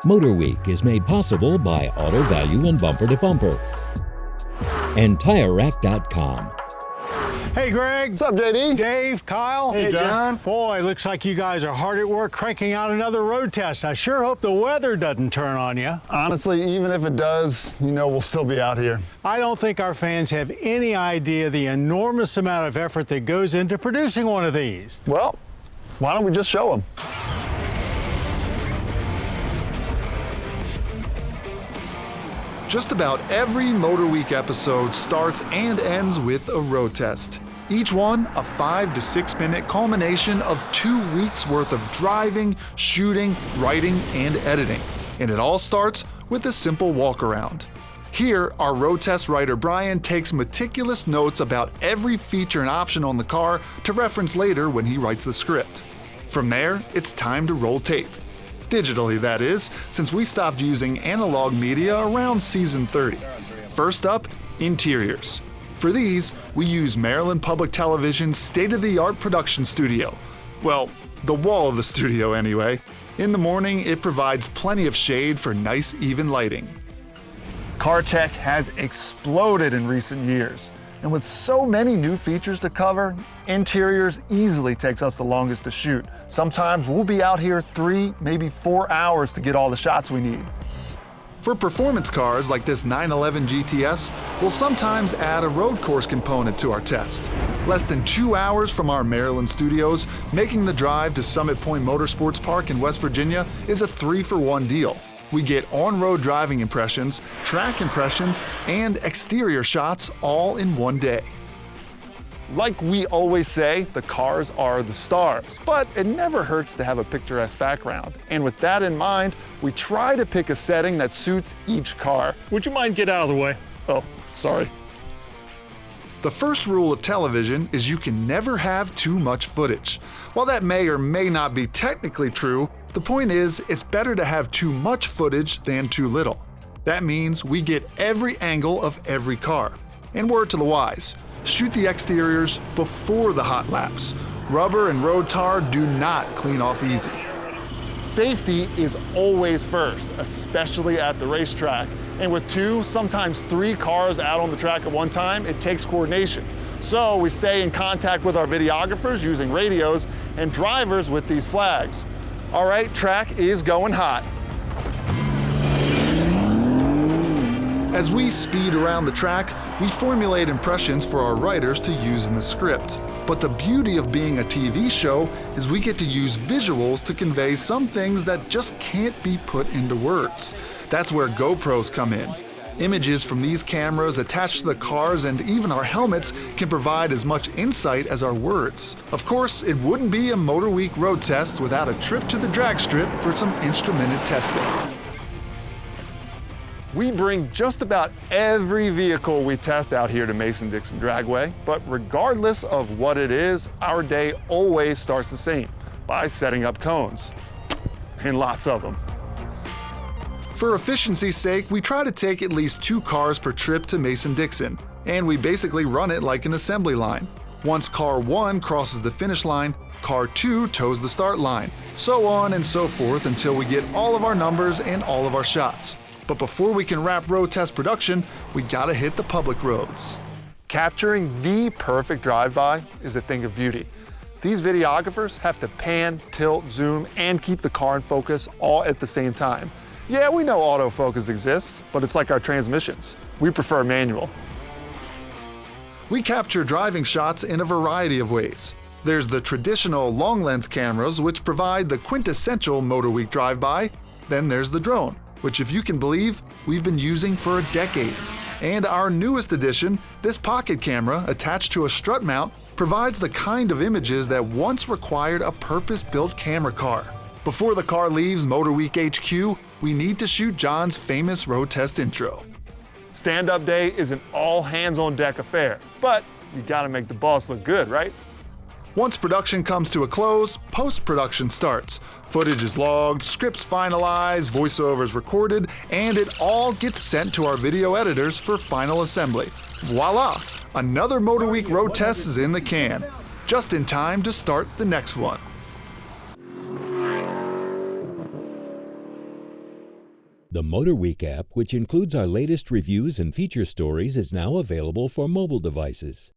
MotorWeek is made possible by Auto Value and Bumper to Bumper and TireRack.com. Hey, Greg. What's up, JD? Dave, Kyle. Hey, John. Boy, looks like you guys are hard at work cranking out another road test. I sure hope the weather doesn't turn on you. Honestly, even if it does, we'll still be out here. I don't think our fans have any idea the enormous amount of effort that goes into producing one of these. Well, why don't we just show them? Just about every MotorWeek episode starts and ends with a road test. Each one a 5 to 6 minute culmination of 2 weeks worth of driving, shooting, writing, and editing. And it all starts with a simple walk around. Here, our road test writer Brian takes meticulous notes about every feature and option on the car to reference later when he writes the script. From there, it's time to roll tape. Digitally, that is, since we stopped using analog media around season 30. First up, interiors. For these, we use Maryland Public Television's state-of-the-art production studio. Well, the wall of the studio anyway. In the morning, it provides plenty of shade for nice, even lighting. Car tech has exploded in recent years. And with so many new features to cover, interiors easily takes us the longest to shoot. Sometimes we'll be out here 3, maybe 4 hours to get all the shots we need. For performance cars like this 911 GTS, we'll sometimes add a road course component to our test. Less than 2 hours from our Maryland studios, making the drive to Summit Point Motorsports Park in West Virginia is a 3-for-1 deal. We get on-road driving impressions, track impressions, and exterior shots all in one day. Like we always say, the cars are the stars, but it never hurts to have a picturesque background. And with that in mind, we try to pick a setting that suits each car. Would you mind get out of the way? Oh, sorry. The first rule of television is you can never have too much footage. While that may or may not be technically true, the point is it's better to have too much footage than too little. That means we get every angle of every car. And word to the wise, shoot the exteriors before the hot laps. Rubber and road tar do not clean off easy. Safety is always first, especially at the racetrack. And with 2, sometimes 3 cars out on the track at one time, it takes coordination. So we stay in contact with our videographers using radios and drivers with these flags. All right, track is going hot. As we speed around the track, we formulate impressions for our writers to use in the script. But the beauty of being a TV show is we get to use visuals to convey some things that just can't be put into words. That's where GoPros come in. Images from these cameras attached to the cars and even our helmets can provide as much insight as our words. Of course, it wouldn't be a MotorWeek road test without a trip to the drag strip for some instrumented testing. We bring just about every vehicle we test out here to Mason-Dixon Dragway, but regardless of what it is, our day always starts the same, by setting up cones. And lots of them. For efficiency's sake, we try to take at least 2 cars per trip to Mason-Dixon, and we basically run it like an assembly line. Once car 1 crosses the finish line, car 2 toes the start line, so on and so forth until we get all of our numbers and all of our shots. But before we can wrap road test production, we gotta hit the public roads. Capturing the perfect drive-by is a thing of beauty. These videographers have to pan, tilt, zoom, and keep the car in focus all at the same time. Yeah, we know autofocus exists, but it's like our transmissions. We prefer manual. We capture driving shots in a variety of ways. There's the traditional long lens cameras, which provide the quintessential MotorWeek drive-by. Then there's the drone, which, if you can believe, we've been using for a decade. And our newest addition, this pocket camera attached to a strut mount, provides the kind of images that once required a purpose-built camera car. Before the car leaves MotorWeek HQ, we need to shoot John's famous road test intro. Stand-up day is an all-hands-on-deck affair, but you gotta make the boss look good, right? Once production comes to a close, post-production starts. Footage is logged, scripts finalized, voiceovers recorded, and it all gets sent to our video editors for final assembly. Voila! Another MotorWeek road test is in the can, just in time to start the next one. The MotorWeek app, which includes our latest reviews and feature stories, is now available for mobile devices.